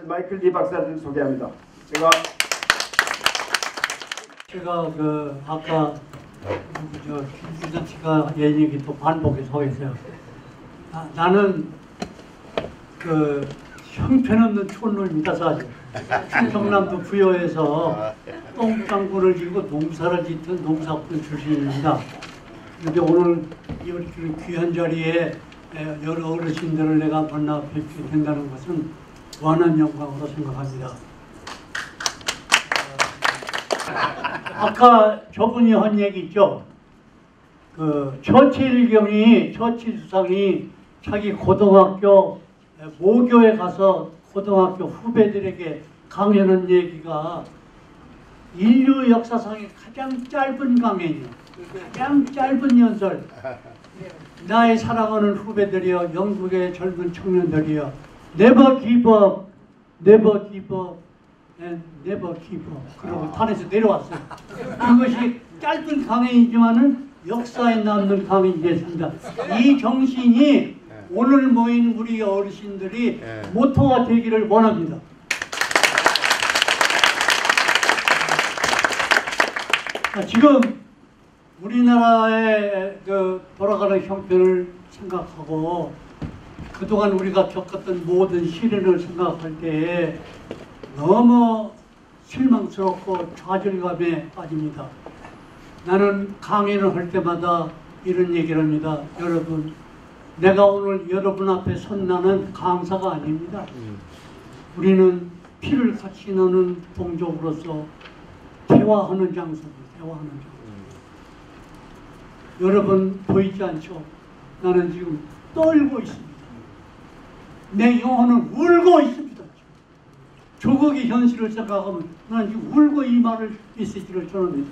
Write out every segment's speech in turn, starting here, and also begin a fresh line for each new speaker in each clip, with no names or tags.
마이클 리 박사를 소개합니다.
제가 아까 김주선 씨가 얘기 또 반복해서 했어요. 나는 형편없는 촌놈입니다. 사실 충청남도 부여에서 똥장구를 지고 농사를 짓던 농사꾼 출신입니다. 그런데 오늘 이렇게 귀한 자리에 여러 어르신들을 내가 만나 뵙게 된다는 것은 무한한 영광으로 생각합니다. 아까 저분이 한 얘기 있죠. 처칠 수상이 자기 고등학교 모교에 가서 고등학교 후배들에게 강연한 얘기가 인류 역사상의 가장 짧은 강연이요. 가장 짧은 연설. 나의 사랑하는 후배들이여, 영국의 젊은 청년들이여, never give up, never give up, and never give up. 그리고 탄에서 내려왔어요. 그것이 짧은 강연이지만은 역사에 남는 강연이 됐습니다. 이 정신이 오늘 모인 우리 어르신들이 모토가 되기를 원합니다. 지금 우리나라의 돌아가는 형편을 생각하고 그동안 우리가 겪었던 모든 시련을 생각할 때에 너무 실망스럽고 좌절감에 빠집니다. 나는 강연을 할 때마다 이런 얘기를 합니다. 여러분, 내가 오늘 여러분 앞에 선 나는 강사가 아닙니다. 우리는 피를 같이 나누는 동족으로서 대화하는 장소입니다. 대화하는 장소. 여러분 보이지 않죠? 나는 지금 떨고 있습니다. 내 영혼은 울고 있습니다. 조국의 현실을 생각하면 나는 지금 울고 이 말을 메시지를 전합니다.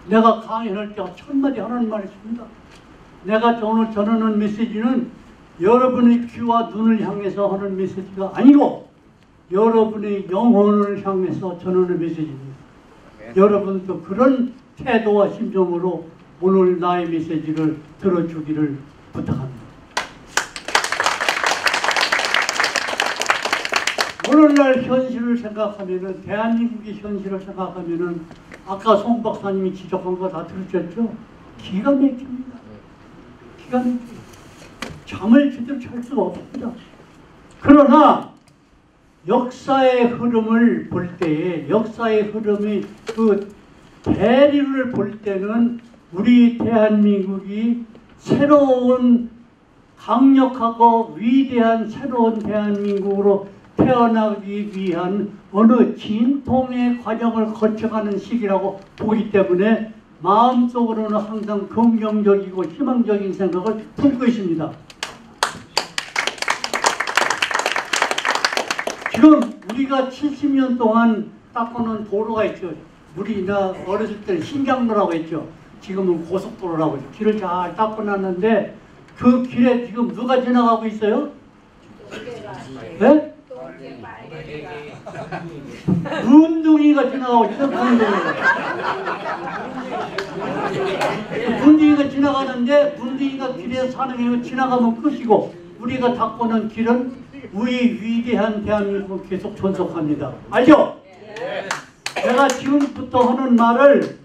내가 강연할 때 첫마디 하는 말이 있습니다. 내가 오늘 전하는 메시지는 여러분의 귀와 눈을 향해서 하는 메시지가 아니고 여러분의 영혼을 향해서 전하는 메시지입니다. 여러분도 그런 태도와 심정으로 오늘 나의 메시지를 들어주기를 부탁합니다. 오늘날 현실을 생각하면은, 대한민국의 현실을 생각하면은, 아까 송 박사님이 지적한 거 다 들으셨죠? 기가 막힙니다. 기가 막힙니다. 잠을 제대로 잘 수가 없습니다. 그러나 역사의 흐름을 볼 때에, 역사의 흐름이 대리를 볼 때는 우리 대한민국이 새로운 강력하고 위대한 새로운 대한민국으로 태어나기 위한 어느 진통의 과정을 거쳐가는 시기라고 보기 때문에 마음속으로는 항상 긍정적이고 희망적인 생각을 품고 있습니다. 지금 우리가 70년 동안 닦아놓은 도로가 있죠. 우리나 어렸을 때는 신장로라고 했죠. 지금은 고속도로라고 했죠. 길을 잘 닦아놨는데 그 길에 지금 누가 지나가고 있어요? 네? 문둥이가 지나가고 있어요. 문둥이가 지나가는데 문둥이가 길에 사는 게 지나가면 끝이고 우리가 닦고는 길은 우리 위대한 대한민국 계속 존속합니다. 알죠? 내가 지금부터 하는 말을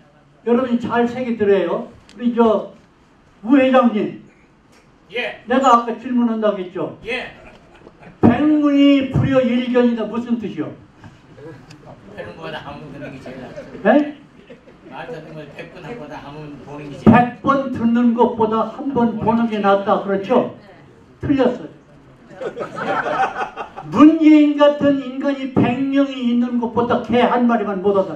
여러분이 잘 새겨 들어요. 우리 우 회장님. 내가 아까 질문한다고 했죠? 백문이 불여일견이다. 무슨 뜻이요?
하는 거보다 한 번 듣는 게 제일 낫죠.
네?
말 듣는 걸 100번 한 거보다 한 번 보는 게 제일 낫죠.
100번 듣는 것보다 한 번 보는 게 낫다. 그렇죠? 틀렸어요. 문재인 같은 인간이 100명이 있는 것보다 개 한 마리만 못 얻어.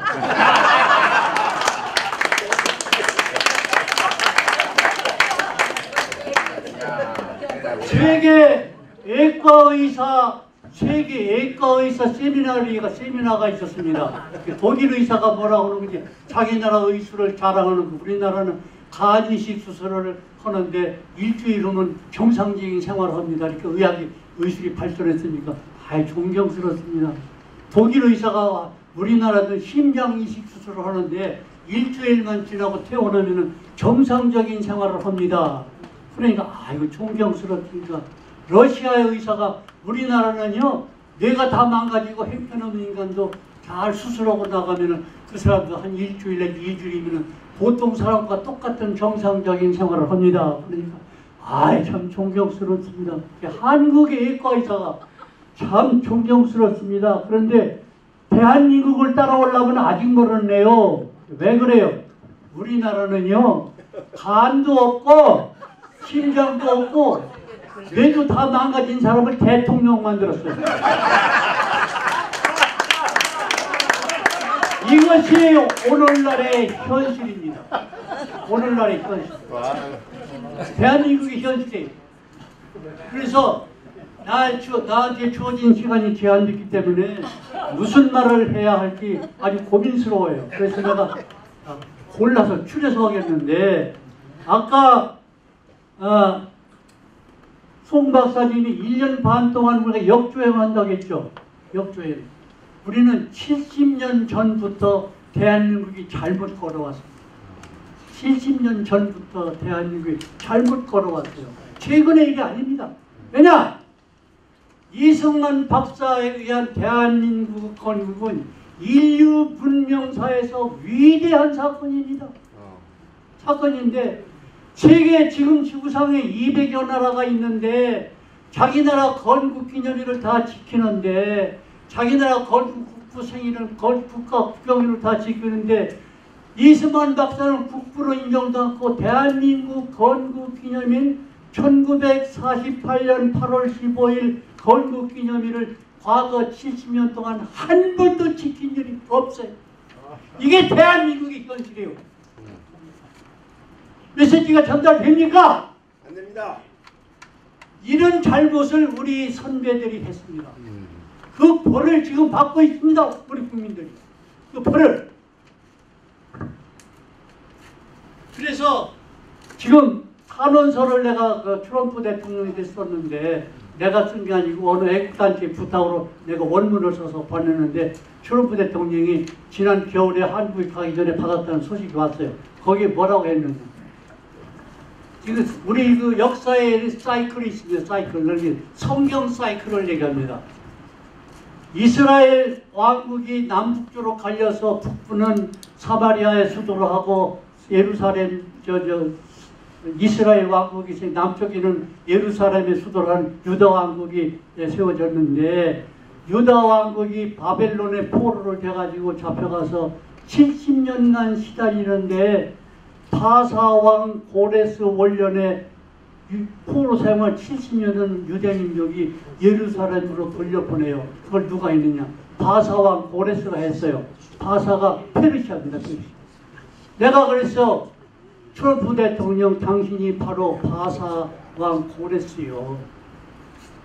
세계 애과의사 세미나가 있었습니다. 독일 의사가 뭐라고 하는 건지 자기 나라 의술을 자랑하는 거. 우리나라는 간이식 수술을 하는데 일주일 후면 정상적인 생활을 합니다. 이렇게 의술이 발전했으니까 존경스럽습니다. 독일 의사가 우리나라도 심장 이식 수술을 하는데 일주일만 지나고 퇴원하면 정상적인 생활을 합니다. 그러니까 존경스럽습니다. 러시아의 의사가 우리나라는요 뇌가 다 망가지고 형편없는 인간도 잘 수술하고 나가면은 그 사람도 한 일주일에 2주이면은 보통 사람과 똑같은 정상적인 생활을 합니다. 그러니까 아이 참 존경스럽습니다. 한국의 외과 의사가 참 존경스럽습니다. 그런데 대한민국을 따라오려면 아직 멀었네요. 왜 그래요? 우리나라는요 간도 없고 심장도 없고 뇌도 다 망가진 사람을 대통령 만들었어요. 이것이 오늘날의 현실입니다. 오늘날의 현실. 대한민국의 현실이에요. 그래서 나한테 주어진 시간이 제한됐기 때문에 무슨 말을 해야 할지 아주 고민스러워요. 그래서 내가 골라서 추려서 하겠는데 아까 송 박사님이 1년 반 동안 우리가 역주행한다고 했죠. 역주행. 우리는 70년 전부터 대한민국이 잘못 걸어왔습니다. 70년 전부터 대한민국이 잘못 걸어왔어요. 최근의 일이 아닙니다. 왜냐? 이승만 박사에 의한 대한민국 건국은 인류 문명사에서 위대한 사건입니다. 사건인데 세계 지금 지구상에 200여 나라가 있는데 자기 나라 건국기념일을 다 지키는데 자기 나라 건국 생일을 국가 국경일을 다 지키는데 이승만 박사는 국부로 인정도 않고 대한민국 건국기념일 1948년 8월 15일 건국기념일을 과거 70년 동안 한 번도 지킨 일이 없어요. 이게 대한민국의 현실이에요. 메시지가 전달됩니까?
안 됩니다.
이런 잘못을 우리 선배들이 했습니다. 그 벌을 지금 받고 있습니다. 우리 국민들이. 그 벌을. 그래서 지금 탄원서를 내가 그 트럼프 대통령에게 썼는데 내가 쓴 게 아니고 어느 애국단체 부탁으로 내가 원문을 써서 보냈는데 트럼프 대통령이 지난 겨울에 한국에 가기 전에 받았다는 소식이 왔어요. 거기에 뭐라고 했느냐. 지금 우리 그 역사의 사이클이 있습니다. 사이클. 성경 사이클을 얘기합니다. 이스라엘 왕국이 남북쪽으로 갈려서 북부는 사마리아의 수도로 하고 예루살렘 이스라엘 왕국이 남쪽에는 예루살렘의 수도로 한 유다 왕국이 세워졌는데 유다 왕국이 바벨론의 포로를 돼가지고 잡혀가서 70년간 시달리는데 바사왕 고레스 원년에 포로 생활 70년은 유대민족이 예루살렘으로 돌려보내요. 그걸 누가 했느냐? 바사왕 고레스가 했어요. 바사가 페르시아입니다. 내가 그래서 트럼프 대통령 당신이 바로 바사왕 고레스요.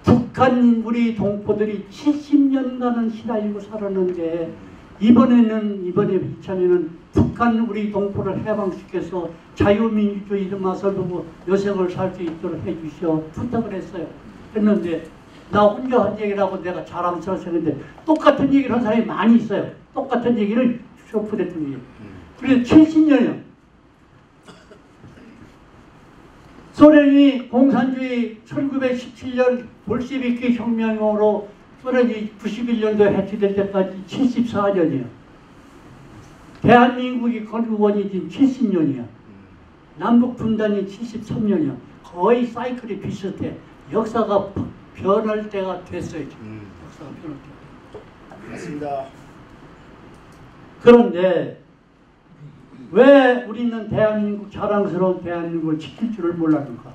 북한 우리 동포들이 70년간은 시달리고 살았는데 이번에 이참에는 북한 우리 동포를 해방시켜서 자유민주주의 이런 맛을 보고 여생을 살 수 있도록 해주시오. 부탁을 했어요. 했는데 나 혼자 한 얘기라고 내가 자랑스러워서 했는데 똑같은 얘기를 한 사람이 많이 있어요. 똑같은 얘기를 트럼프 대통령이. 그래서 70년이요. 소련이 공산주의 1917년 볼시비키 혁명으로 소련이 91년도에 해체될 때까지 74년이에요. 대한민국이 건국원이 된 70년이야. 남북 분단이 73년이야. 거의 사이클이 비슷해. 역사가 변할 때가 됐어요. 역사가 변할 때가.
맞습니다.
그런데 왜 우리는 대한민국 자랑스러운 대한민국을 지킬 줄을 몰랐는가?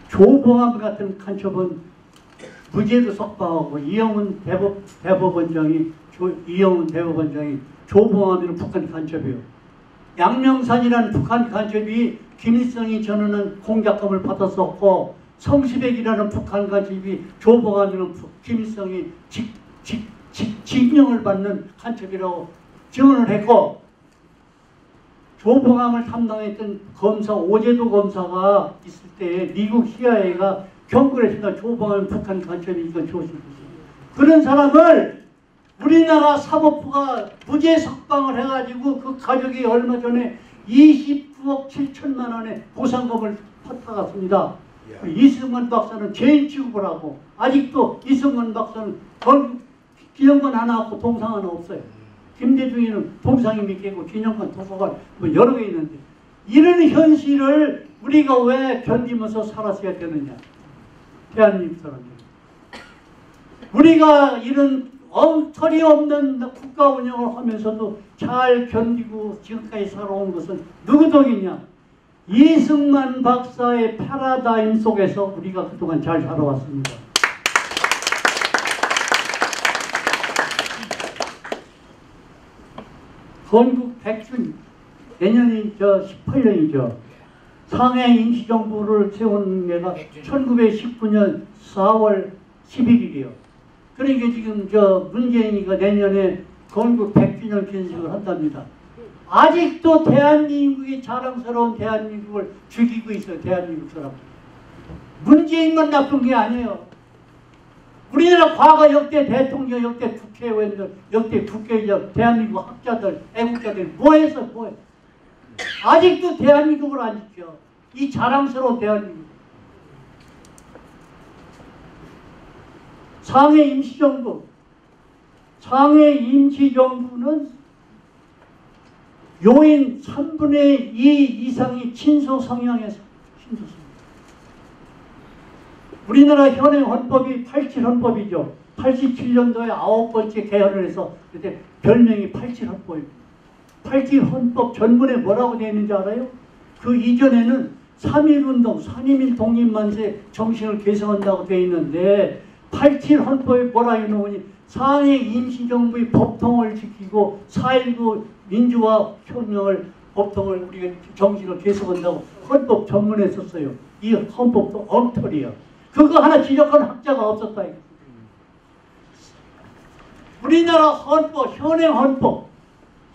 조봉암 같은 간첩은 무죄로 석방하고 이영훈 대법원장이 조봉암이는 북한 간첩이에요. 양명산이라는 북한 간첩이 김일성이 전하는 공작금을 받았었고 성시백이라는 북한 간첩이 조봉암이는 김일성이 징령을 받는 간첩이라고 증언을 했고 조봉암을 담당했던 검사 오제도 검사가 있을 때 미국 CIA가 경고를 했으니까 조봉암은 북한 간첩이니까 조심하세요. 그런 사람을 우리나라 사법부가 무죄 석방을 해가지고 그 가족이 얼마 전에 29억 7천만 원의 보상금을 받아갔습니다. 이승만 박사는 죄인 취급을 하고 아직도 이승만 박사는 기념관 하나 없고 동상 하나 없어요. 김대중에는 동상이 몇 개고 기념관 도서관 뭐 여러 개 있는데 이런 현실을 우리가 왜 견디면서 살았어야 되느냐. 대한민국 사람들. 우리가 이런 엉터리 없는 국가 운영을 하면서도 잘 견디고 지금까지 살아온 것은 누구 덕이냐. 이승만 박사의 패러다임 속에서 우리가 그동안 잘 살아왔습니다. 건국 100주 내년이 18년이죠. 상해 임시정부를 세운 게가 1919년 4월 11일이요. 그러니까 지금 문재인이가 내년에 건국 100주년 기념식을 한답니다. 아직도 대한민국이 자랑스러운 대한민국을 죽이고 있어요. 대한민국 사람들. 문재인만 나쁜 게 아니에요. 우리나라 과거 역대 대통령, 역대 국회의원들, 역대 국회의원, 대한민국 학자들, 애국자들 뭐했어? 뭐해? 아직도 대한민국을 안 지켜. 이 자랑스러운 대한민국. 상해 임시정부. 상해 임시정부는 요인 3분의 2 이상이 친소 성향에서 친소성. 우리나라 현행 헌법이 87헌법이죠. 87년도에 9번째 개헌을 해서 그때 별명이 87헌법입니다. 87헌법 전문에 뭐라고 되어 있는지 알아요? 그 이전에는 3.1운동, 산인민 독립만세 정신을 계승한다고 되어 있는데 87헌법에 뭐라 해놓으니 상해 임시정부의 법통을 지키고 4.19 민주화 혁명을 법통을 우리가 정신을 계승한다고 헌법 전문에 썼어요. 이 헌법도 엉터리야. 그거 하나 지적한 학자가 없었다. 우리나라 헌법, 현행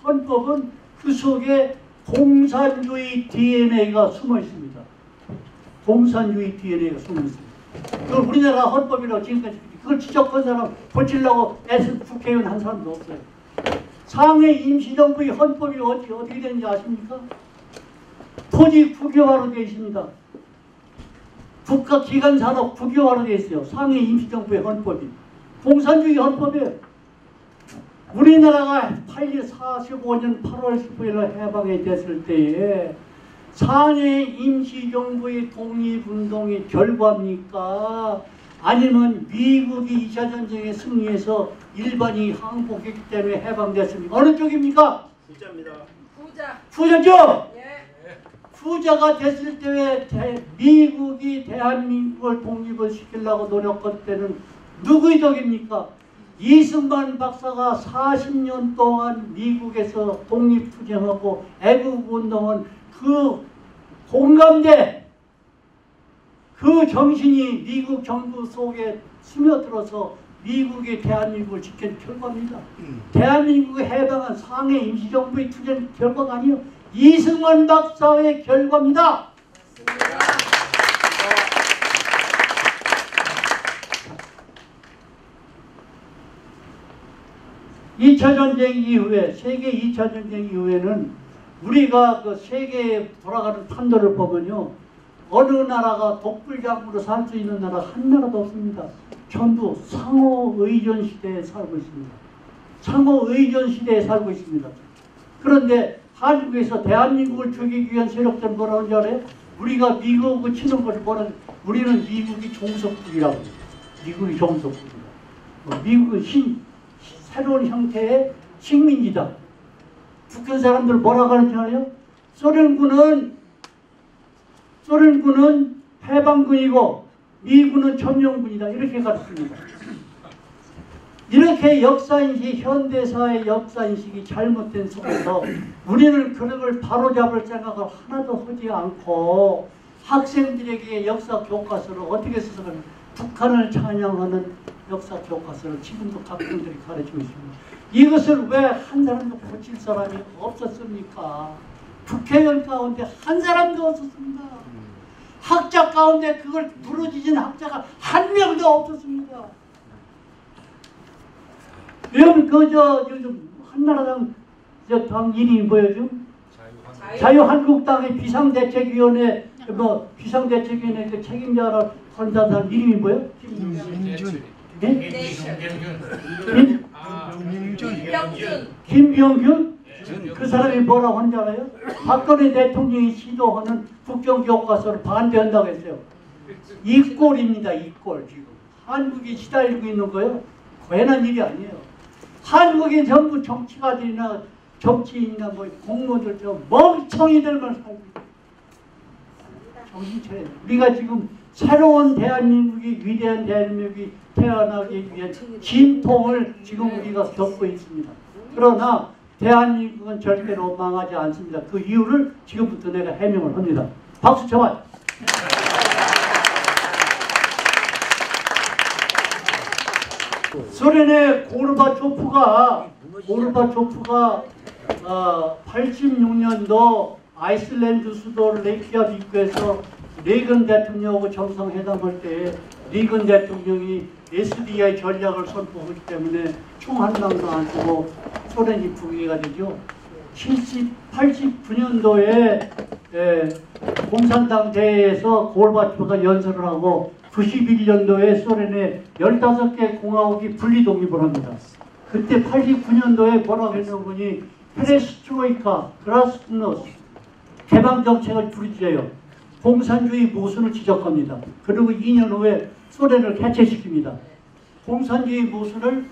헌법은 그 속에 공산주의 DNA가 숨어 있습니다. 공산주의 DNA가 숨어 있습니다. 그걸 우리나라 헌법이라고 지금까지 그걸 지적한 사람 고치려고 애쓴 국회의원 한 사람도 없어요. 상해 임시정부의 헌법이 어떻게 되는지 아십니까? 토지 국유화로 되어 있습니다. 국가기관산업 국유화로 되어 있어요. 상해 임시정부의 헌법이. 공산주의 헌법이에요. 우리나라가 45년 8월 15일 해방이 됐을 때에 상해 임시정부의 독립운동의 결과입니까? 아니면 미국이 2차 전쟁에 승리해서 일반이 항복했기 때문에 해방됐습니까? 어느 쪽입니까?
후자입니다.
후자죠?
예.
후자가 됐을 때 왜 미국이 대한민국을 독립을 시키려고 노력할 때는 누구의 덕입니까? 이승만 박사가 40년 동안 미국에서 독립투쟁하고 애국운동은 그 공감대, 그 정신이 미국 정부 속에 스며들어서 미국이 대한민국을 지킨 결과입니다. 대한민국의 해방은 상해 임시정부의 투쟁 결과가 아니에요. 이승만 박사의 결과입니다. 2차 전쟁 이후에, 세계 2차 전쟁 이후에는 우리가 그 세계에 돌아가는 판도를 보면요. 어느 나라가 독불장군으로 살 수 있는 나라 한 나라도 없습니다. 전부 상호의존 시대에 살고 있습니다. 상호의존 시대에 살고 있습니다. 그런데 한국에서 대한민국을 죽이기 위한 세력들 뭐라고 하는지 알아요? 우리가 미국을 치는 것을 뭐라고 해요? 우리는 미국이 종속국이라고 해요. 미국이 종속국이다. 미국은 새로운 형태의 식민지다. 북한 사람들 뭐라고 하는지 알아요? 소련군은 해방군이고 미군은 점령군이다. 이렇게 가르칩니다. 이렇게 역사인식, 현대사의 역사인식이 잘못된 속에서 우리는 그런 걸 바로잡을 생각을 하나도 하지 않고 학생들에게 역사 교과서를 어떻게 써서 북한을 찬양하는 역사 교과서를 지금도 학생들이 가르치고 있습니다. 이것을 왜 한 사람도 고칠 사람이 없었습니까? 국회의원 가운데 한 사람도 없었습니다. 학자 가운데 그걸 부르짖은 학자가 한 명도 없었습니다. 여러분 요즘 한나라당 당 이름이 뭐예요? 자유한국당의 비상대책위원회 뭐 비상대책위원회 그 책임자로 한 사람 이름이 뭐예요?
김민준.
네?
김병준.
김병균? 그 사람이 뭐라고 한지 알아요? 박근혜 대통령이 시도하는 국정교과서를 반대한다고 했어요. 이 꼴입니다. 이 꼴 지금. 한국이 시달리고 있는 거예요. 괜한 일이 아니에요. 한국이 전부 정치가들이나 정치인이나 뭐 공무원들 저 멍청이들만 살고 있어요. 정신 차려야 돼요. 우리가 지금 새로운 대한민국이 위대한 대한민국이 태어나기 위한 진통을 지금 우리가 겪고 있습니다. 그러나 대한민국은 절대로 망하지 않습니다. 그 이유를 지금부터 내가 해명을 합니다. 박수 쳐봐요. 소련의 고르바초프가 86년도 아이슬란드 수도 레이키아비크에서 레이건 대통령하고 정상회담할 때 레이건 대통령이 SDI 전략을 선포하기 때문에 총 한 방도 안 쓰고 소련이 붕괴가 되죠. 89년도에 공산당 대회에서 고르바초프가 연설을 하고 91년도에 소련의 15개 공화국이 분리독립을 합니다. 그때 89년도에 뭐라고 했냐면 페레스트로이카, 그라스노스 개방정책을 부르짖어요. 공산주의 모순을 지적합니다. 그리고 2년 후에 소련을 해체시킵니다. 공산주의 모순을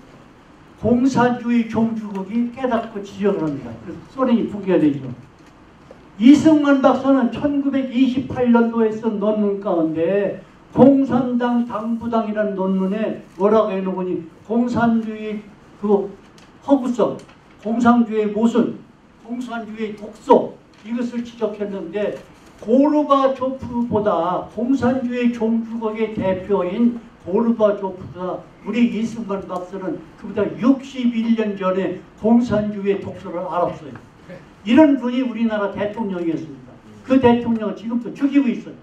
공산주의 종주국이 깨닫고 지적을 합니다. 그래서 소련이 붕괴가 되죠. 이승만 박사는 1928년도에 쓴 논문 가운데 공산당 당부당이라는 논문에 뭐라고 해놓으니 공산주의 그 허구성, 공산주의 모순, 공산주의 독소 이것을 지적했는데 고르바초프보다 공산주의 종주국의 대표인 고르바초프가 우리 이승만 박사는 그보다 61년 전에 공산주의 독소를 알았어요. 이런 분이 우리나라 대통령이었습니다. 그 대통령은 지금도 죽이고 있어요.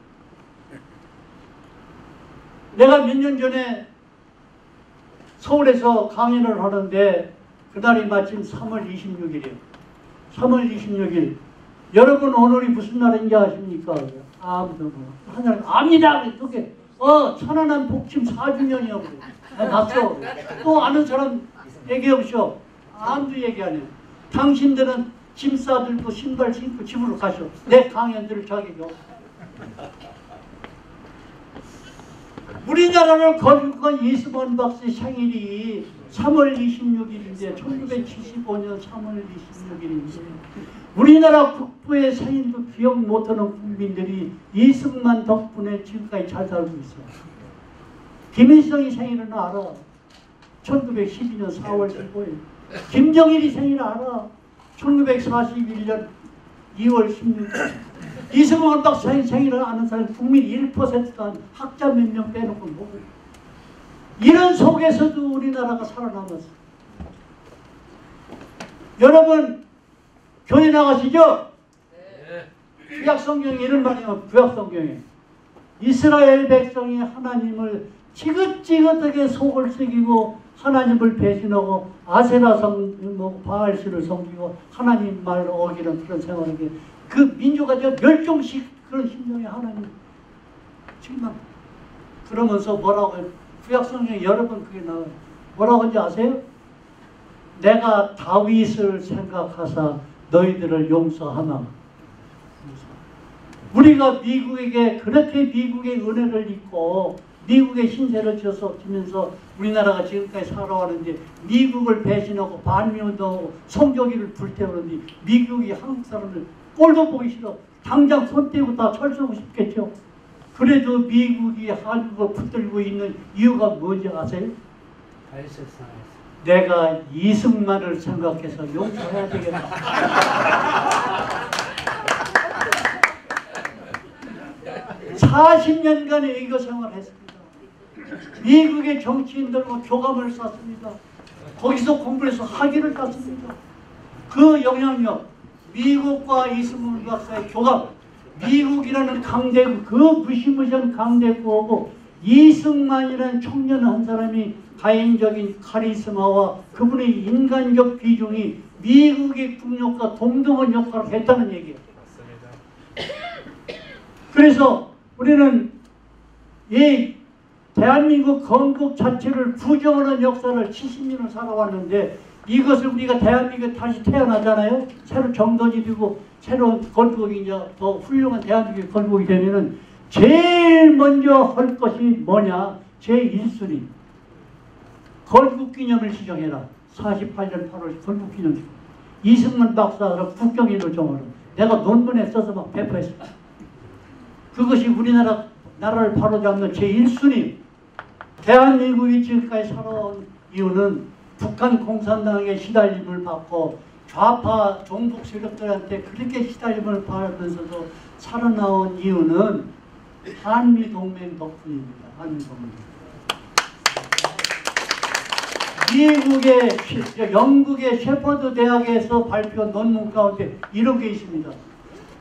내가 몇 년 전에 서울에서 강연을 하는데 그날이 마침 3월 26일이에요. 3월 26일. 여러분 오늘이 무슨 날인지 아십니까? 아무도 하늘 압니다. 그게 천안함 복침 4주년이라고 그래. 봤어. 또 아는 사람 얘기해 보시오. 아무도 얘기 안 해요. 당신들은 짐 싸들고 신발 신고 집으로 가시오. 내 강연 들을 자격이 없어. 우리나라를 건국한 이승만 박사의 생일이 3월 26일인데 1975년 3월 26일인데 우리나라 국부의 생일도 기억 못하는 국민들이 이승만 덕분에 지금까지 잘 살고 있어. 김일성이 생일은 알아. 1912년 4월 15일. 김정일이 생일 알아. 1941년 2월 16일. 이승만 박사의 생일을 아는 사람 국민 1%도 안 학자 몇 명 빼놓고 뭐고. 이런 속에서도 우리나라가 살아남았어. 여러분 교회 나가시죠? 네. 구약성경에 이런 말이에요. 구약성경에 이스라엘 백성이 하나님을 지긋지긋하게 속을 새기고 하나님을 배신하고 아세라성 뭐 바알스를 섬기고 하나님 말을 어기는 그런 생활을 해. 그 민족가 멸종식 그런 심정이 하나님 정말 그러면서 뭐라고 해요? 구약성경에 여러 번 그게 나와요. 뭐라고 하는지 아세요? 내가 다윗을 생각하사 너희들을 용서하나. 우리가 미국에게 그렇게 미국의 은혜를 입고 미국의 신세를 지면서 우리나라가 지금까지 살아왔는데 미국을 배신하고 반미운동하고 성교기를 불태우는데 미국이 한국 사람들 꼴도 보기 싫어. 당장 손 떼고 다 철수하고 싶겠죠. 그래도 미국이 한국을 붙들고 있는 이유가 뭔지 아세요? 내가 이승만을 생각해서 용서해야 되겠다. 40년간 외교 생활을 했습니다. 미국의 정치인들과 교감을 쌓습니다. 거기서 공부해서 학위를 땄습니다. 그 영향력, 미국과 이승만 박사의 교감, 미국이라는 강대국, 그 무시무시한 강대국하고 이승만이라는 청년 한 사람이 가인적인 카리스마와 그분의 인간적 비중이 미국의 국력과 동등한 역할을 했다는 얘기예요. 그래서 우리는 이 대한민국 건국 자체를 부정하는 역사를 70년을 살아왔는데 이것을 우리가 대한민국에 다시 태어나잖아요. 새로 정돈이 되고 새로운 건국이 이제 더 훌륭한 대한민국의 건국이 되면은 제일 먼저 할 것이 뭐냐? 제1순위. 건국기념을 시정해라. 48년 8월 건국기념 시정. 이승만 박사가 국경일을 정하라. 내가 논문에 써서 막 배포했습니다. 그것이 나라를 바로잡는 제1순위. 대한민국이 지금까지 살아온 이유는 북한 공산당의 시달림을 받고 좌파 종북 세력들한테 그렇게 시달림을 받으면서도 살아나온 이유는 한미동맹 덕분입니다. 한미동맹. 영국의 셰퍼드 대학에서 발표한 논문 가운데 이런 게 있습니다.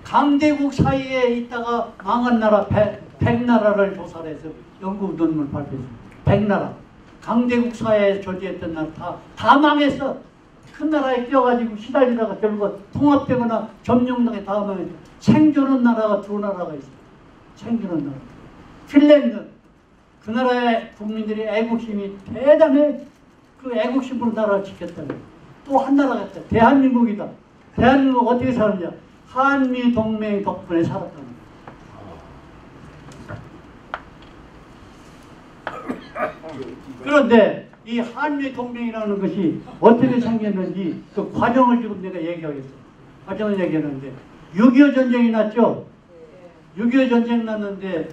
강대국 사이에 있다가 망한 나라 100나라를 조사를 해서 영국 논문을 발표했습니다. 100나라. 강대국 사회에 존재했던 나라 다 망했어. 큰 나라에 끼어가지고 시달리다가 결국 통합되거나 점령당에 다 망했어. 생존한 나라가 두 나라가 있어요. 생존한 나라. 핀란드. 그 나라의 국민들이 애국심이 대단해. 그 애국심으로 나라를 지켰다. 또 한 나라가 있다. 대한민국이다. 대한민국 어떻게 살았냐? 한미동맹 덕분에 살았다. 그런데 이 한미동맹이라는 것이 어떻게 생겼는지 그 과정을 지금 내가 얘기하겠어요. 과정을 얘기하는데 6.25 전쟁이 났죠. 6.25 전쟁 났는데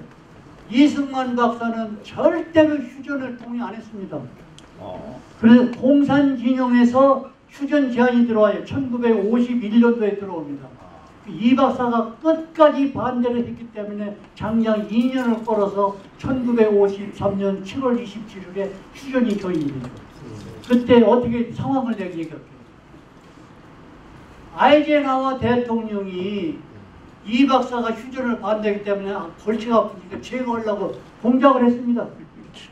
이승만 박사는 절대로 휴전을 동의 안 했습니다. 그래서 공산진영에서 휴전 제안이 들어와요. 1951년도에 들어옵니다. 이 박사가 끝까지 반대를 했기 때문에 장량 2년을 끌어서 1953년 7월 27일에 휴전이 도입이 됩니다. 그때 어떻게 상황을 내가 얘기할게요. 아이젠하워 대통령이 이 박사가 휴전을 반대하기 때문에 골치가 아프니까 제거하려고 공작을 했습니다.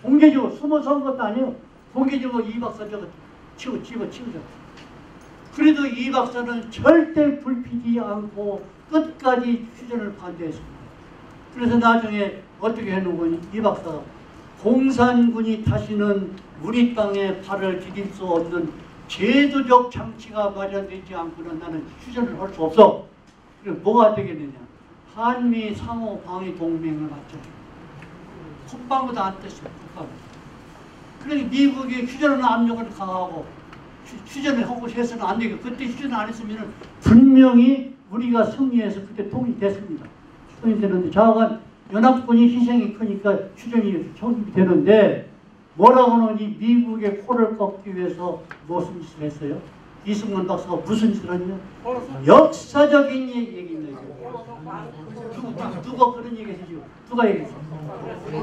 공개적으로 숨어서 한 것도 아니에요. 공개적으로 이 박사 저거 치우자. 그래도 이 박사는 절대 굴피지 않고 끝까지 휴전을 반대했습니다. 그래서 나중에 어떻게 해놓은 이 박사가 공산군이 다시는 우리 땅에 발을 디딜 수 없는 제도적 장치가 마련되지 않고는 나는 휴전을 할 수 없어. 그래서 뭐가 되겠느냐? 한미 상호 방위 동맹을 맞춰. 콧방울도 안 떴어요. 콧방울. 그러니까 미국이 휴전하는 압력을 강하고 휴전을 하고 해서는 안 되고 그때 휴전을 안 했으면 분명히 우리가 승리해서 그때 통일됐습니다. 통일되는데 좌우간 연합군이 희생이 크니까 휴전이 성립이 되는데 뭐라고 하느니 미국의 코를 꺾기 위해서 무슨 짓을 했어요? 이승만 박사가 무슨 짓을 했냐? 역사적인 얘기입니다. 누가 그런 얘기 했죠? 누가 얘기했어?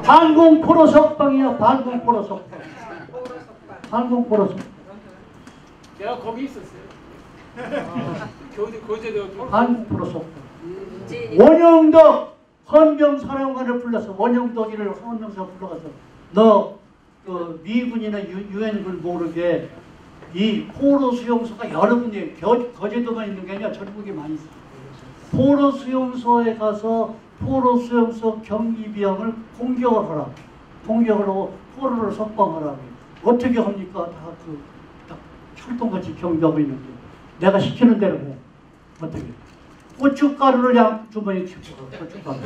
반공포로 석방이야. 반공포로 석방. 반공포로 석방.
내가 거기 있었어요. 교제도
반공포로 석방. 원영덕 헌병사령관을 불러서 원영덕이를 헌병사 불러가서 너 그 미군이나 유엔군을 모르게 이 포로 수용소가 여러 군데 거제도만 있는 게 아니라 전국에 많이 있어요. 포로 수용소에 가서 포로 수용소 경비병을 공격을 하라. 공격을 하고 포로를 석방하라. 어떻게 합니까? 딱 철통같이 경비하고 있는데 내가 시키는 대로 해. 어떻게? 고춧가루를 양 주머니에 치고 가.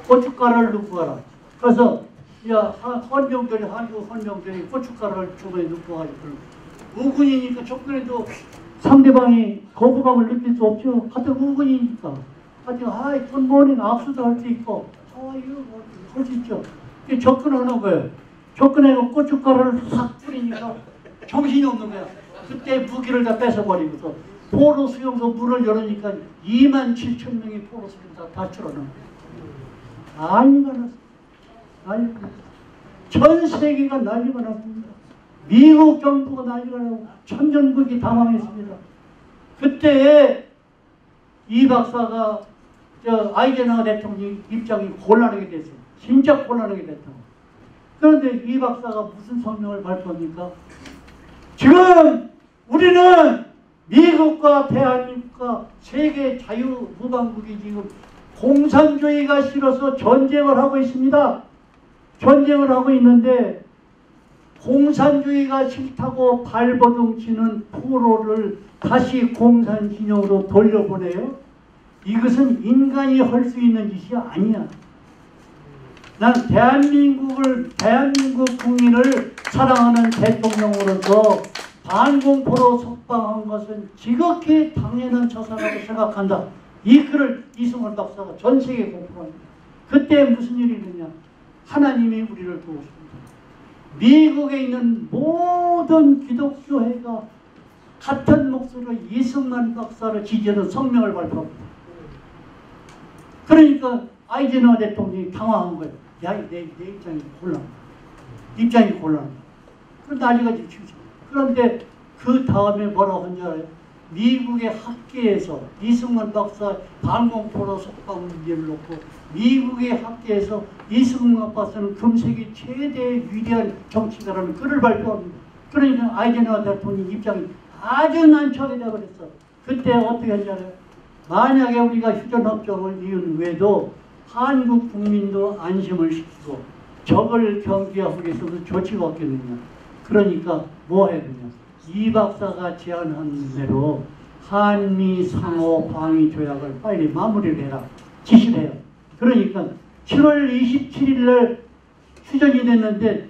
고춧가루를 넣고 가라. 그래서 헌병들이 한국 헌병들이 고춧가루를 주머니에 넣고 가지고 우군이니까 접근해도 상대방이 거부감을 느낄 수 없죠. 같은 우군이니까. 하여튼 굿모닝 악수도 할 수 있고 이거 할 수 있죠. 접근하는 거예요. 접근해서 고춧가루를 싹 뿌리니까 정신이 없는 거야. 그때 무기를 다 뺏어버리고서 포로 수용소 문을 열으니까 27,000명이 포로 수용소 다 출어넣은 거예요. 난리가 났어. 전 세계가 난리가 났습니다. 미국 정부가 난리가 나고 천전국이 당황했습니다. 그때 이 박사가 아이젠하워 대통령 입장이 곤란하게 됐어요. 진짜 곤란하게 됐다. 그런데 이 박사가 무슨 성명을 발표합니까? 지금 우리는 미국과 대한민국과 세계 자유무방국이 지금 공산주의가 싫어서 전쟁을 하고 있습니다. 전쟁을 하고 있는데 공산주의가 싫다고 발버둥 치는 포로를 다시 공산진영으로 돌려보내요? 이것은 인간이 할 수 있는 짓이 아니야. 난 대한민국 국민을 사랑하는 대통령으로서 반공포로 석방한 것은 지극히 당연한 처사라고 생각한다. 이 글을 이승원 박사가 전 세계에 공포합니다. 그때 무슨 일이 있느냐? 하나님이 우리를 도우십니다. 미국에 있는 모든 기독교회가 같은 목소리로 이승만 박사를 지지하는 성명을 발표합니다. 그러니까 아이젠하워 대통령이 당황한 거예요. 야, 내 입장이 곤란하다. 입장이 곤란하다. 그 난리가 지금. 그런데 그 다음에 뭐라고 한지 알아요? 미국의 학계에서 이승만 박사 반공포로 석방 문제를 놓고 미국의 학계에서 이승만 박사는 금세기 최대 위대한 정치가라는 글을 발표합니다. 그러니까 아이젠하워 대통령 입장이 아주 난처하게 되어버렸어. 그때 어떻게 한지 알아요? 만약에 우리가 휴전협정을 이은 외에도 한국 국민도 안심을 시키고 적을 경계하기 위해서도 조치가 없겠느냐. 그러니까 뭐 해야 되냐. 이 박사가 제안한 대로 한미 상호 방위 조약을 빨리 마무리를 해라. 지시를 해요. 그러니까 7월 27일 날 휴전이 됐는데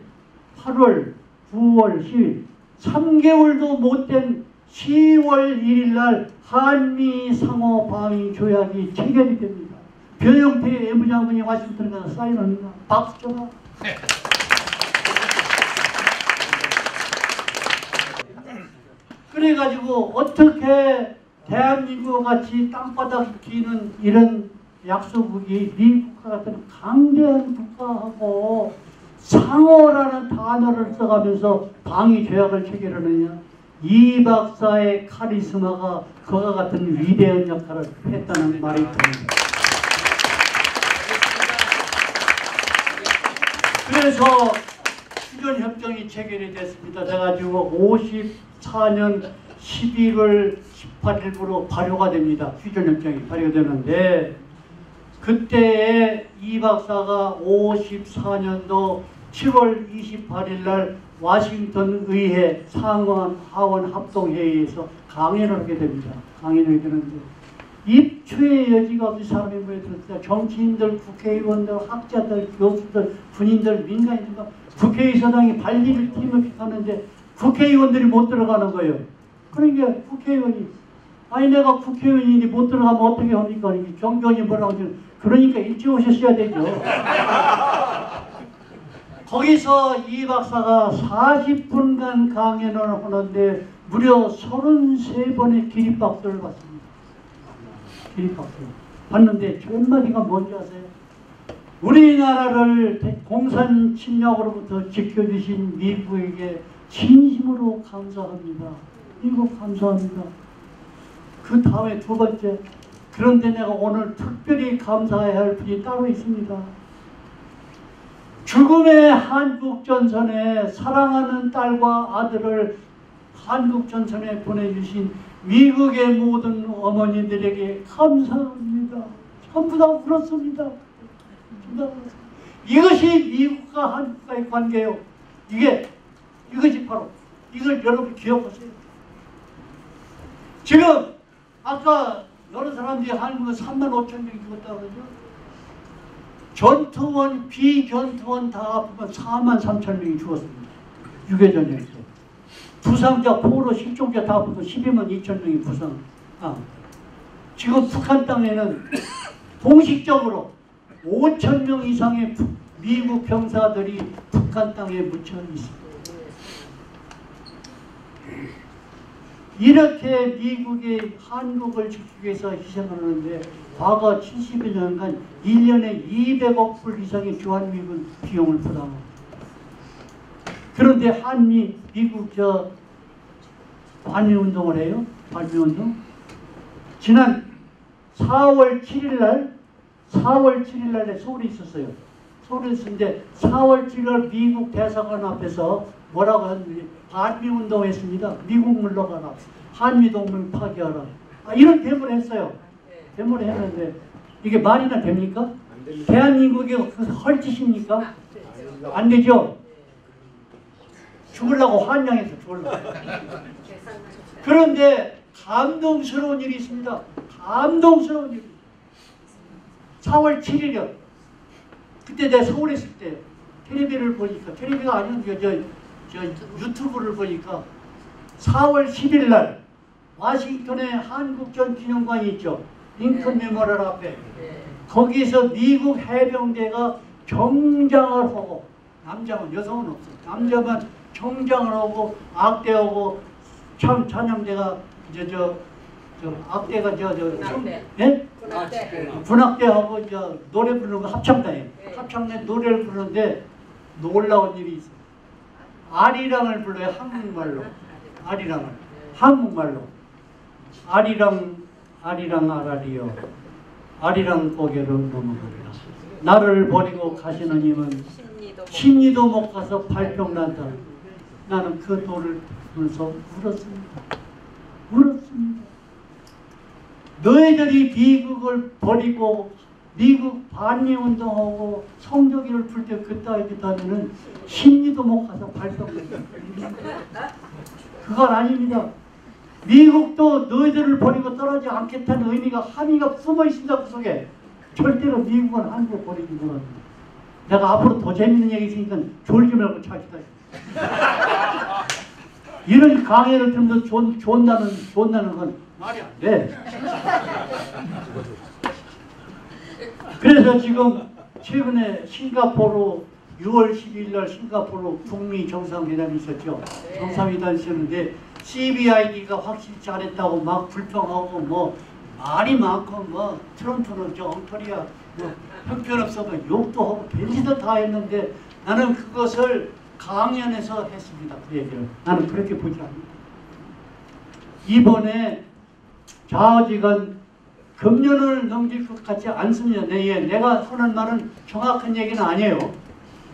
8월, 9월, 10일 3개월도 못된 10월 1일 날 한미 상호 방위 조약이 체결이 됩니다. 변형태 외무장관이 워싱턴에 가서 사인합니다. 박수 쳐라. 그래가지고 어떻게 대한민국 같이 땅바닥 기는 이런 약소국이 미국과 같은 강대한 국가하고 상호라는 단어를 써가면서 방위 조약을 체결하느냐. 이 박사의 카리스마가 그와 같은 위대한 역할을 했다는 말이 됩니다. 그래서 휴전협정이 체결이 됐습니다. 돼가지고 54년 11월 18일부로 발효가 됩니다. 휴전협정이 발효되는데 그때에 이 박사가 54년도 7월 28일 날 워싱턴 의회 상원 하원 합동회의에서 강연을 하게 됩니다. 강연을 하는데 입추의 여지가 없이 사람이 모여들었어요. 정치인들, 국회의원들, 학자들, 교수들, 군인들, 민간인들, 국회의사당이 발리를 팀을 하는데 국회의원들이 못 들어가는 거예요. 그러니까 국회의원이 아니 내가 국회의원이 못 들어가면 어떻게 합니까? 경비원이 뭐라고 하죠? 그러니까 일찍 오셨어야 되죠. 거기서 이 박사가 40분간 강연을 하는데 무려 33번의 기립박수를 받습니다. 기립박수 받는데 첫 마디가 뭔지 아세요? 우리나라를 공산 침략으로부터 지켜주신 미국에게 진심으로 감사합니다. 미국 감사합니다. 그 다음에 두 번째, 그런데 내가 오늘 특별히 감사해야 할 분이 따로 있습니다. 죽음의 한국전선에 사랑하는 딸과 아들을 한국전선에 보내주신 미국의 모든 어머니들에게 감사합니다. 전부 다 울었습니다. 이것이 미국과 한국과의 관계예요. 이것이 바로 이걸 여러분 기억하세요. 지금 아까 여러 사람들이 한국에 3만 5천 명이 죽었다고 그러죠. 전투원, 비전투원 다 합하면 4만 3천 명이 죽었습니다. 6.25 전쟁에서. 부상자, 포로, 실종자 다 합해서 12만 2천 명이 부상. 지금 북한 땅에는 공식적으로 5천 명 이상의 미국 병사들이 북한 땅에 묻혀 있습니다. 이렇게 미국이 한국을 지키기 위해서 희생을 하는데 과거 70여 년간 1년에 200억 불 이상의 주한미군 비용을 부담합니다. 그런데 미국 반미운동을 해요. 반미운동. 지난 4월 7일 날에 서울에 있었어요. 서울에 있었는데 4월 7일 미국 대사관 앞에서 뭐라고 하는지 반미운동 했습니다. 미국 물러가라. 한미동맹 파기하라. 이런 데모를 했어요. 데모를 했는데 이게 말이나 됩니까? 대한민국이 헐짓입니까? 안 되죠? 죽으려고 환장해서 죽으려고. 그런데 감동스러운 일이 있습니다. 감동스러운 일. 4월 7일이요. 그때 내가 서울에 있을 때 텔레비를 보니까, 텔레비가 아니고 저 유튜브를 보니까 4월 10일 날 와싱턴에 한국전 기념관이 있죠. 링컨 메모리얼 앞에. 거기서 미국 해병대가 정장을 하고, 남자만, 여성은 없어. 남자만 정장을 하고 악대하고 참 찬양대가 악대가 예? 군악대하고 노래 부르는 거 합창단이에요. 합창단 노래를 부르는데 놀라운 일이 있어요. 아리랑을 불러요. 한국말로. 아리랑을. 한국말로. 아리랑 아라리요. 아리랑 고개로 넘어가리라. 나를 버리고 가시는 님은 심리도 못 가서 발병난다. 나는 그 돌을 보면서 울었습니다. 울었습니다. 너희들이 미국을 버리고 미국 반미운동하고 성조기를 풀 때 그따위 하면은 심리도 못 가서 발병난다. 그건 아닙니다. 미국도 너희들을 버리고 떠나지 않겠다는 의미가 함의가 숨어 있습니다. 그 속에. 절대로 미국은 한국을 버리지 못합니다. 내가 앞으로 더 재밌는 얘기 있으니까 졸지 말고 차시다. 이런 강의를 들으면서 존나는 건 말이 안 돼. 그래서 지금 최근에 싱가포르 6월 12일 날 싱가포르 북미 정상회담이 있었죠. 정상회담이 있었는데 CBID가 확실히 잘했다고 막 불평하고 뭐 말이 많고 뭐 트럼프는 저 엉터리야 뭐 형편없어서 욕도 하고 별짓을 다 했는데 나는 그것을 강연에서 했습니다. 그 얘기를. 나는 그렇게 보지 않습니다. 이번에 좌지간 금년을 넘길 것 같지 않습니다. 내가 하는 말은 정확한 얘기는 아니에요.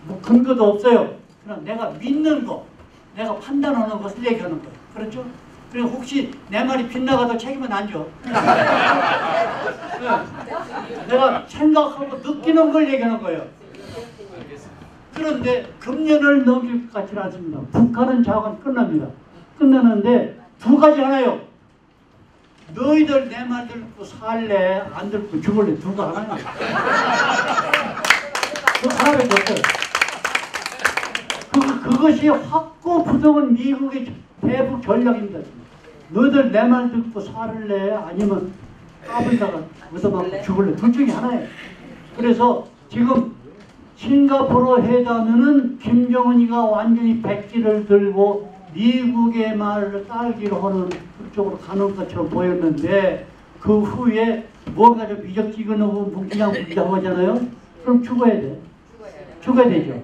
뭐 근거도 없어요. 그냥 내가 믿는 거, 내가 판단하는 것을 얘기하는 거예요. 그렇죠? 그리고 혹시 내 말이 빗나가도 책임은 안 져. 내가 생각하고 느끼는 걸 얘기하는 거예요. 그런데 금년을 넘길 것 같지는 않습니다. 북한은 자관 끝납니다. 끝나는데 두 가지 하나요. 너희들 내 말 듣고 살래 안 듣고 죽을래 두 가 하나요. 그 하나밖에 없어요. 그것이 확고부동은 미국의 대북 전략입니다. 너희들 내 말 듣고 살래 아니면 까불다가 얻어맞고 죽을래 둘 중에 하나예요. 그래서 지금 싱가포르 회담에는 김정은이가 완전히 백지를 들고 미국의 말을 따르기로 하는 그쪽으로 가는 것처럼 보였는데 그 후에 뭔가 좀 미적지근하고 뭉기장뭉기장 하잖아요. 그럼 죽어야 돼. 죽어야 되죠.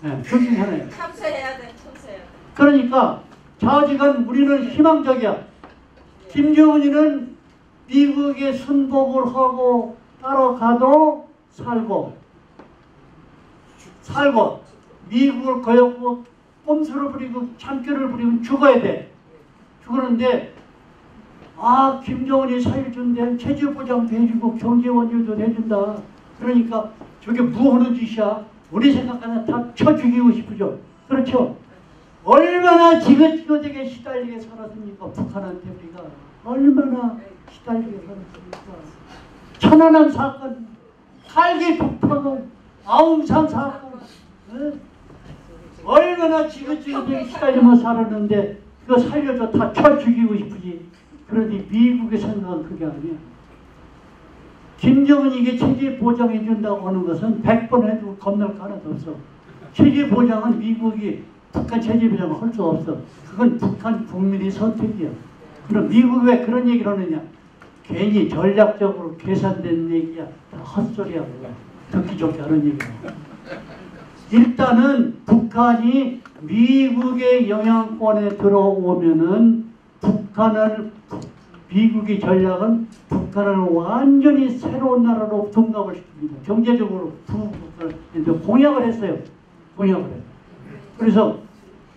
네, 둘 중에 하나예요.
참수해야 돼. 참수해야 돼.
그러니까 좌지간 우리는 희망적이야. 김정은이는 미국에 순복을 하고 따라가도 살고 미국을 거역고 꼼수를 부리고 참견을 부리면 죽어야 돼. 죽었는데 김정은이 살려준대. 체제보장도 해주고 경제원조도 해준다. 그러니까 저게 뭐 하는 짓이야? 우리 생각하면 다 쳐 죽이고 싶으죠. 그렇죠? 얼마나 지긋지긋하게 시달리게 살았습니까? 북한한테 우리가 얼마나 시달리게 살았습니까? 천안함 사건, 칼기 폭파건, 아웅산 사건, 얼마나 지긋지긋하게 시달리며 살았는데 그거 살려줘 다 쳐 죽이고 싶으지. 그런데 미국의 생각은 그게 아니야. 김정은이게 체제 보장해 준다고 하는 것은 100번 해도 겁날 거 하나도 없어. 체제 보장은 미국이 북한 체제 보장을 할 수 없어. 그건 북한 국민의 선택이야. 그럼 미국이 왜 그런 얘기를 하느냐? 괜히 전략적으로 계산된 얘기야. 다 헛소리야. 듣기 좋게 하는 얘기야. 일단은 북한이 미국의 영향권에 들어오면은 미국의 전략은 북한을 완전히 새로운 나라로 둔갑을 시킵니다. 경제적으로 북한을 공약을 했어요. 공약을 해요. 그래서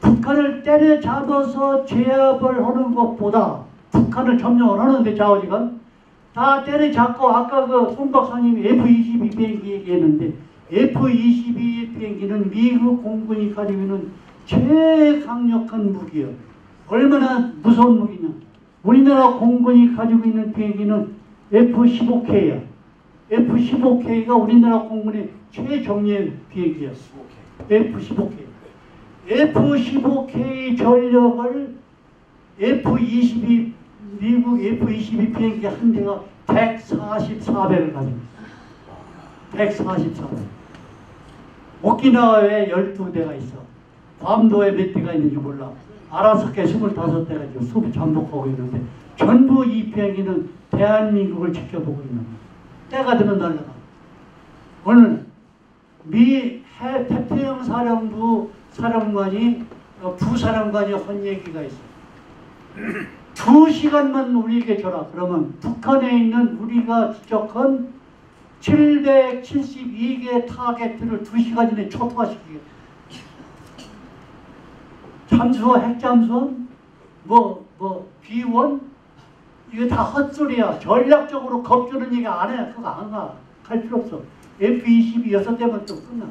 북한을 때려잡아서 제압을 하는 것보다 북한을 점령을 하는데 좌우지간 다 때려잡고 아까 그 손 박사님이 F-22 비행기 얘기했는데 F-22 비행기는 미국 공군이 가지고 있는 최강력한 무기예요. 얼마나 무서운 무기냐. 우리나라 공군이 가지고 있는 비행기는 F-15K야. F-15K가 우리나라 공군의 최정예 비행기야. F-15K. F-15K 전력을 F-22 미국 F-22 비행기 한 대가 144배를 가지고 있어. 144배. 오키나와에 12대가 있어. 괌도에 몇 대가 있는지 몰라. 아라스카에 25대가 지금 수비 잠복하고 있는데 전부 이 비행기는 대한민국을 지켜보고 있는 거야. 때가 되면 날라가. 오늘 미 태평양 사령부 사령관이 부사령관이 한 얘기가 있어. 2시간만 우리에게 줘라. 그러면 북한에 있는 우리가 지적한 772개 타겟을 2시간 이내에 초토화시키게. 잠수함, 핵잠수함, 비원, 이거 다 헛소리야. 전략적으로 겁주는 얘기 안 해. 그거 안 가. 갈 필요 없어. F-22 6대만 또 끝나.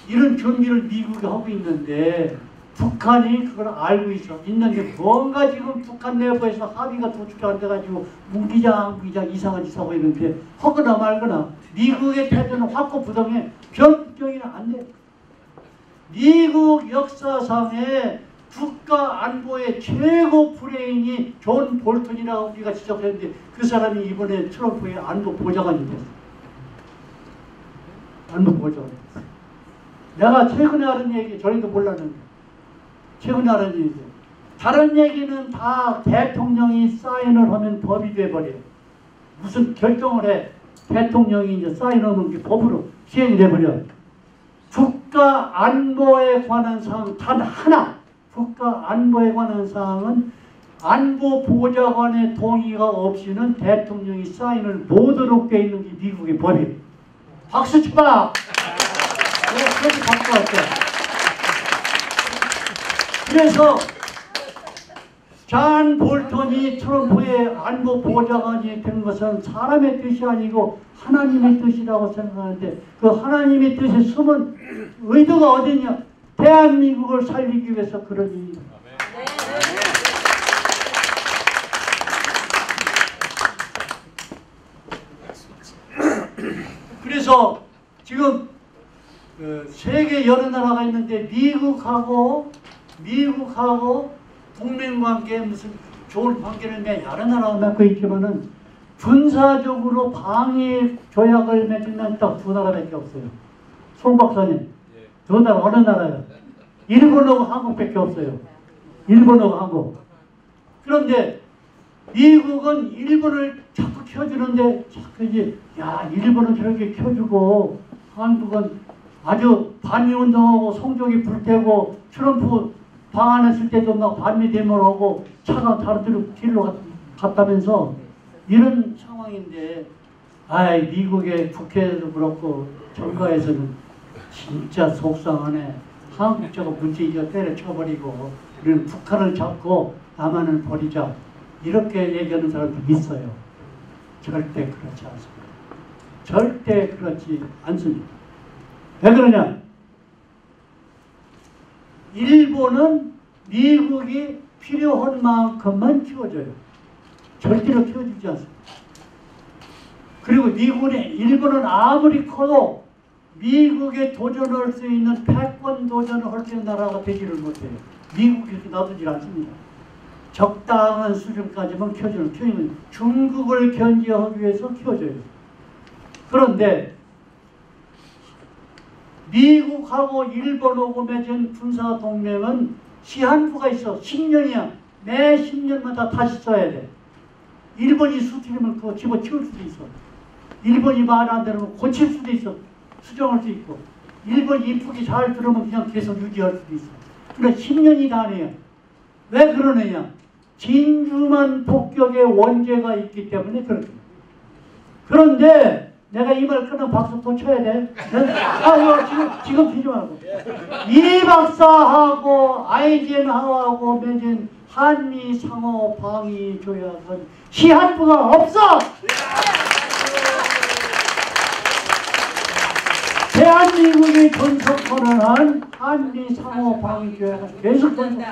이런 준비를 미국이 하고 있는데 북한이 그걸 알고 있어. 있는데 뭔가 지금 북한 내부에서 합의가 도출이 안 돼가지고 무기장 이상한 짓 하고 있는데 하거나 말거나 미국의 태도는 확고부동해. 변경이 안 돼. 미국 역사상에 국가 안보의 최고 브레인이 존 볼턴이라고 우리가 지적했는데 그 사람이 이번에 트럼프의 안보 보좌관이 됐어. 안보 보좌관. 내가 최근에 하는 얘기 저희도 몰랐는데 최근에 하는 얘기 다른 얘기는 다 대통령이 사인을 하면 법이 돼버려요. 무슨 결정을 해 대통령이 이제 사인하면 게 법으로 시행이 돼버려. 국가 안보에 관한 사항 단 하나 국가 안보에 관한 사항은 안보 보좌관의 동의가 없이는 대통령이 사인을 못하도록 되어 있는 게 미국의 법이에요. 박수 쳐봐. 그렇게 갖고 왔어요. 그래서 존 볼턴이 트럼프의 안보 보좌관이 된 것은 사람의 뜻이 아니고 하나님의 뜻이라고 생각하는데 그 하나님의 뜻에 숨은 의도가 어디냐? 대한민국을 살리기 위해서 그런 일입니다. 그래서 지금 세계 여러 나라가 있는데 미국하고 동맹관계 무슨 좋은 관계를 여러 나라가 맺고 있지만은 군사적으로 방위 조약을 맺으면 딱 2나라밖에 없어요. 송 박사님, 2나라 어느 나라예요? 일본하고 한국밖에 없어요. 일본하고 한국. 그런데 미국은 일본을 자꾸 켜주는데 자꾸 이제 일본은 저렇게 켜주고 한국은 아주 반미운동하고 송족이 불태고 트럼프 방한했을 때도 막 반미데모하고 차가 다른 길로 갔다면서 이런 상황인데 미국의 국회에도 그렇고 정가에서는 진짜 속상하네. 한국자가 문재인이가 때려쳐버리고 우리는 북한을 잡고 남한을 버리자 이렇게 얘기하는 사람도 있어요. 절대 그렇지 않습니다. 절대 그렇지 않습니다. 왜 그러냐? 일본은 미국이 필요한 만큼만 키워줘요. 절대로 키워주지 않습니다. 그리고 일본은 아무리 커도 미국에 도전할 수 있는 패권 도전을 할 수 있는 나라가 되지를 못해요. 미국이 놔두질 않습니다. 적당한 수준까지만 키워주는 중국을 견제하기 위해서 키워줘요. 그런데 미국하고 일본하고 맺은 군사동맹은 시한부가 있어. 10년이야. 매 10년마다 다시 써야 돼. 일본이 수틀리면 그거 집어치울 수도 있어. 일본이 말 안 들으면 고칠 수도 있어. 수정할 수 있고. 일본이 이쁘게 잘 들으면 그냥 계속 유지할 수도 있어. 그러니까 10년이 단위야. 왜 그러느냐? 진주만 폭격의 원죄가 있기 때문에 그렇습니다. 그런데 내가 이 말 끊으면 박수 또 쳐야 돼. 지금 피지 말고. 이 박사하고 아이젠하워하고 맺은 한미 상호 방위 조약은 시한부가 없어. 대한민국이 존속권한 한미 상호 방위 조약은 계속 존속해.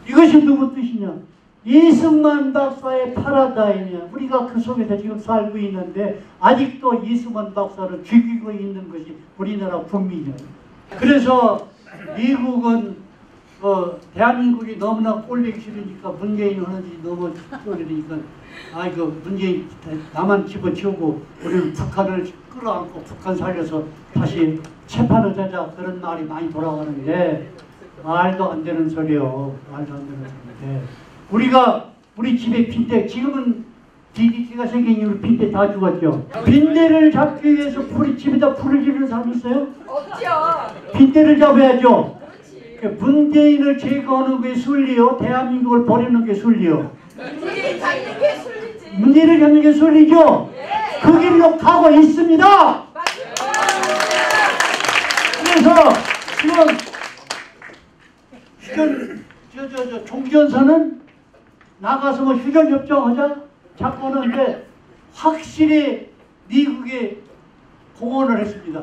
이것이 누구 뜻이냐? 이승만 박사의 파라다임이야. 우리가 그 속에서 지금 살고 있는데 아직도 이승만 박사를 죽이고 있는 것이 우리나라 국민이에요. 그래서 미국은 대한민국이 너무나 꼴보기 싫으니까 문재인 하는지 너무 꼴리니까 문재인 나만 집어치우고 우리는 북한을 끌어안고 북한 살려서 다시 재판을 하자 그런 말이 많이 돌아가는데 말도 안 되는 소리요. 말도 안 되는 소리인데 우리 집에 빈대 지금은 DDT가 생긴 이후로 빈대 다 죽었죠. 빈대를 잡기 위해서 집에다 불을 지르는 사람 있어요?
없죠.
빈대를 잡아야죠.
그렇지.
문재인을 제거하는 게 순리요. 대한민국을 버리는 게 순리요.
문재인 잡는 게 술리지.
문재인을 잡는 게 순리죠.
예.
그 길로 가고 있습니다. 그래서 지금 종전선은 나가서 뭐 휴전협정하자 자꾸 하는데 확실히 미국이 공언을 했습니다.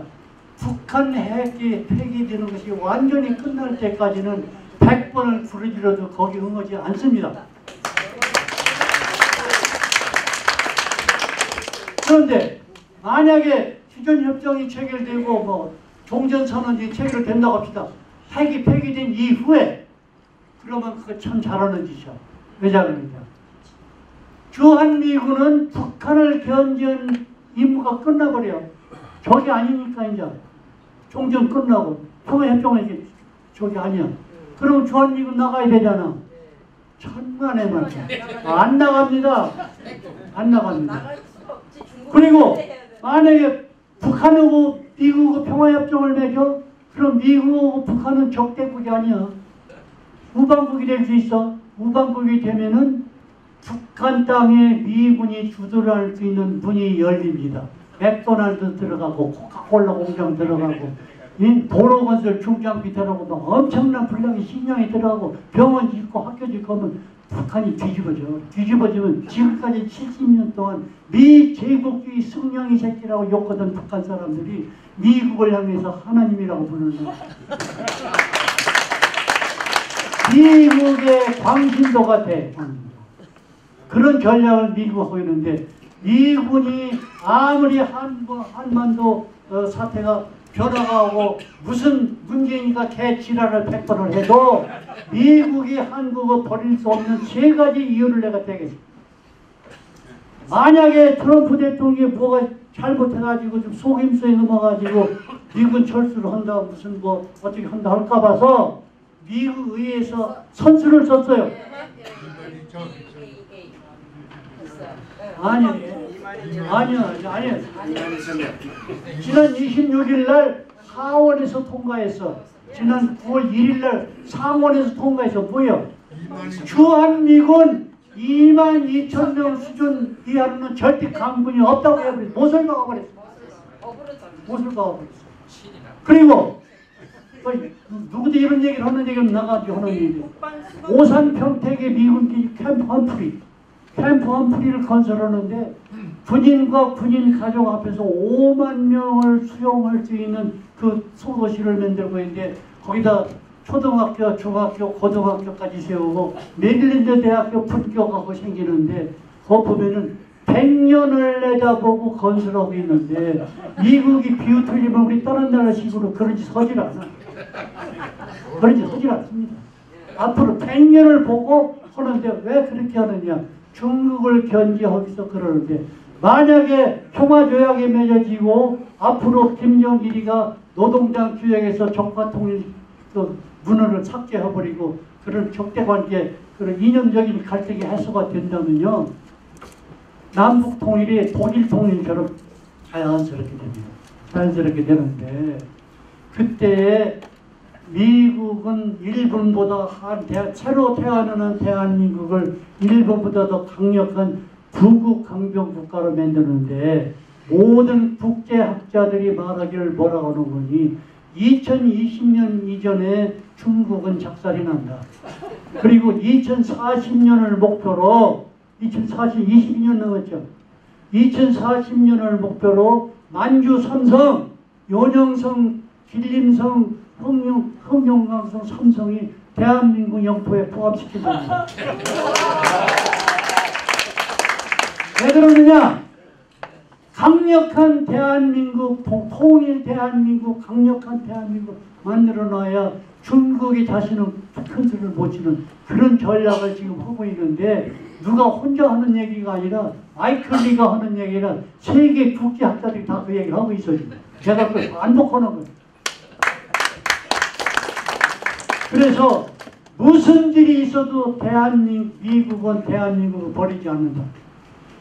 북한 핵이 폐기되는 것이 완전히 끝날 때까지는 100번을 부르짖어도 거기 응하지 않습니다. 그런데 만약에 휴전협정이 체결되고 뭐 종전선언이 체결된다고 합시다. 핵이 폐기된 이후에 그러면 그거 참 잘하는 짓이야. 왜 잘하느냐. 주한미군은 북한을 견제한 임무가 끝나버려. 적이 아니니까 이제 종전 끝나고 평화협정은 이게 적이 아니야. 그럼 주한미군 나가야 되잖아. 천만의 말이야. 안 나갑니다. 안 나갑니다. 그리고 만약에 북한하고 미국하고 평화협정을 맺어? 그럼 미국하고 북한은 적대국이 아니야. 우방국이 될 수 있어. 우방국이 되면은 북한 땅에 미군이 주둔할 수 있는 문이 열립니다. 맥도날드 들어가고 코카콜라 공장 들어가고 도로 건설 중장비 들어가고 막 엄청난 분량의 식량이 들어가고 병원 짓고 학교 짓고 하면 북한이 뒤집어져. 뒤집어지면 지금까지 70년 동안 미제국주의 승냥이 새끼라고 욕하던 북한 사람들이 미국을 향해서 하나님이라고 부르는 거야. 미국의 광신도가 돼. 그런 전략을 미국이 하고 있는데 미군이 아무리 한반도 사태가 변화가 오고 무슨 문재인이가 개지랄을 100번을 해도 미국이 한국을 버릴 수 없는 세 가지 이유를 내가 대겠습니다. 만약에 트럼프 대통령이 뭐가 잘못해가지고 좀 속임수에 넘어가지고 미군 철수를 한다 무슨 뭐 어떻게 한다 할까 봐서 미국 의회에서 선수를 썼어요. 아니요. 지난 26일 날 하원에서 통과했어. 지난 9월 1일 날 상원에서 통과해서 뭐예요? 주한미군 22,000명 수준 이하로는 절대 강군이 없다고 해버렸어. 못을 박아버렸어. 못을 박아버렸어. 그리고 누구도 이런 얘기를 하는 얘기는 나가지고 하는 얘기. 오산 평택의 미군 기지 캠프 험프리를 건설하는데 군인과 군인 가족 앞에서 5만 명을 수용할 수 있는 그 소도시를 만들고 있는데 거기다 초등학교, 중학교, 고등학교까지 세우고 메릴랜드 대학교 분교하고 생기는데 그거 보면은 100년을 내다보고 건설하고 있는데 미국이 비웃으려면 우리 다른 나라식으로 그런 짓 하질 않아. 그런 짓 하질 않습니다. 앞으로 100년을 보고 하는데 왜 그렇게 하느냐. 중국을 견제하기 위해서 그러는데 만약에 평화조약이 맺어지고 앞으로 김정일이가 노동당 규약에서 적화통일 그 문헌을 삭제해버리고 그런 적대관계 그런 이념적인 갈등이 해소가 된다면요 남북 통일이 독일 통일처럼 자연스럽게 됩니다. 자연스럽게 되는데 그때 미국은 일본보다 새로 태어나는 대한민국을 일본보다 더 강력한 부국 강병 국가로 만드는데 모든 국제학자들이 말하기를 뭐라고 하는 거니 2020년 이전에 중국은 작살이 난다. 그리고 2040년을 목표로 22년 넘었죠. 2040년을 목표로 만주, 삼성, 요령성, 길림성, 흥룡강성, 삼성이 대한민국 영토에 포함시킨다. 왜 그러느냐? 강력한 대한민국, 통일 대한민국, 강력한 대한민국 만들어놔야 중국이 다시는 큰 소리를 못 치는 그런 전략을 지금 하고 있는데 누가 혼자 하는 얘기가 아니라 마이클리가 하는 얘기라 세계 국제학자들이 다 그 얘기를 하고 있어요. 제가 그걸 반복하는 거예요. 그래서 무슨 일이 있어도 미국은 대한민국을 버리지 않는다.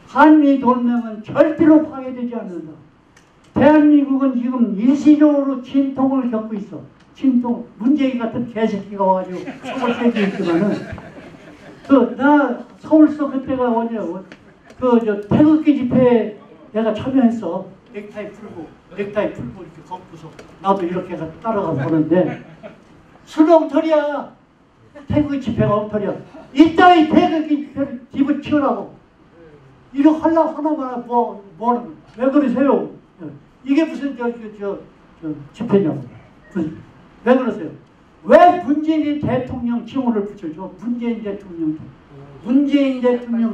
한미 동맹은 절대로 파괴되지 않는다. 대한민국은 지금 일시적으로 진통을 겪고 있어. 진통. 문재인 같은 개새끼가 와가지고 서울 세계 있지만은 나 서울서 그때가 태극기 집회에 내가 참여했어. 넥타이 풀고 이렇게 걷고서 나도 이렇게 따라가 보는데 술 엉터리야. 태극기 집회가 엉터리야. 이따위 태극기 집회를 집어치우라고. 이거 하나만 왜 그러세요? 이게 무슨 집회냐고. 왜 그러세요? 왜 문재인 대통령 칭호를 붙여줘? 문재인 대통령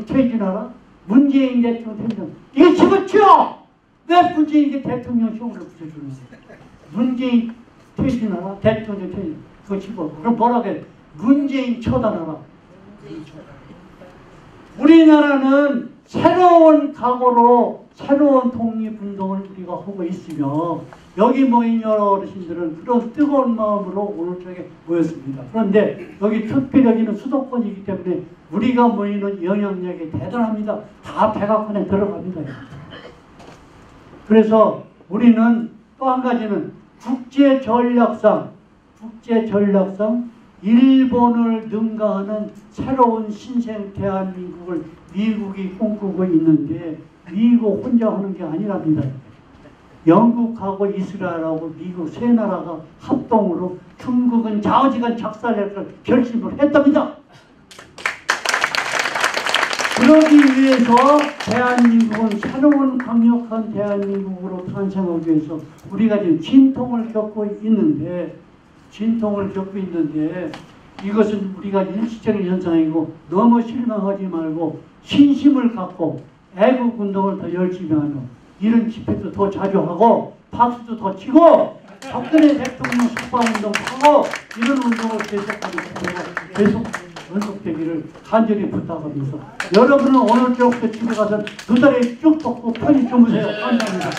퇴진하라? 문재인 대통령 퇴진. 이게 집어치워! 왜 문재인 대통령 칭호를 붙여주는 거야? 문재인 퇴진하라? 대통령 퇴진. 그거 집어. 그럼 뭐라고 해? 문재인 처단하라. 우리나라는 새로운 각오로 새로운 독립운동을 우리가 하고 있으며 여기 모인 여러 어르신들은 그런 뜨거운 마음으로 오늘 저녁에 모였습니다. 그런데 여기 특별히 여기는 수도권이기 때문에 우리가 모이는 영향력이 대단합니다. 다 백악관에 들어갑니다. 그래서 우리는 또 한 가지는 국제전략상 일본을 능가하는 새로운 신생 대한민국을 미국이 꿈꾸고 있는데 미국 혼자 하는 게 아니랍니다. 영국하고 이스라엘하고 미국 세 나라가 합동으로 중국은 좌우지간 작살낼 걸 결심을 했답니다. 그러기 위해서 대한민국은 새로운 강력한 대한민국으로 탄생하기 위해서 우리가 지금 진통을 겪고 있는데 이것은 우리가 일시적인 현상이고 너무 실망하지 말고 신심을 갖고 애국운동을 더 열심히 하며 이런 집회도 더 자주 하고 박수도 더 치고 박근혜 대통령 석방운동 하고 이런 운동을 계속하는 계속 연속되기를 간절히 부탁하면서 여러분은 오늘부터 집에 가서 2달에 쭉 뻗고 편히 주무세요. 감사합니다.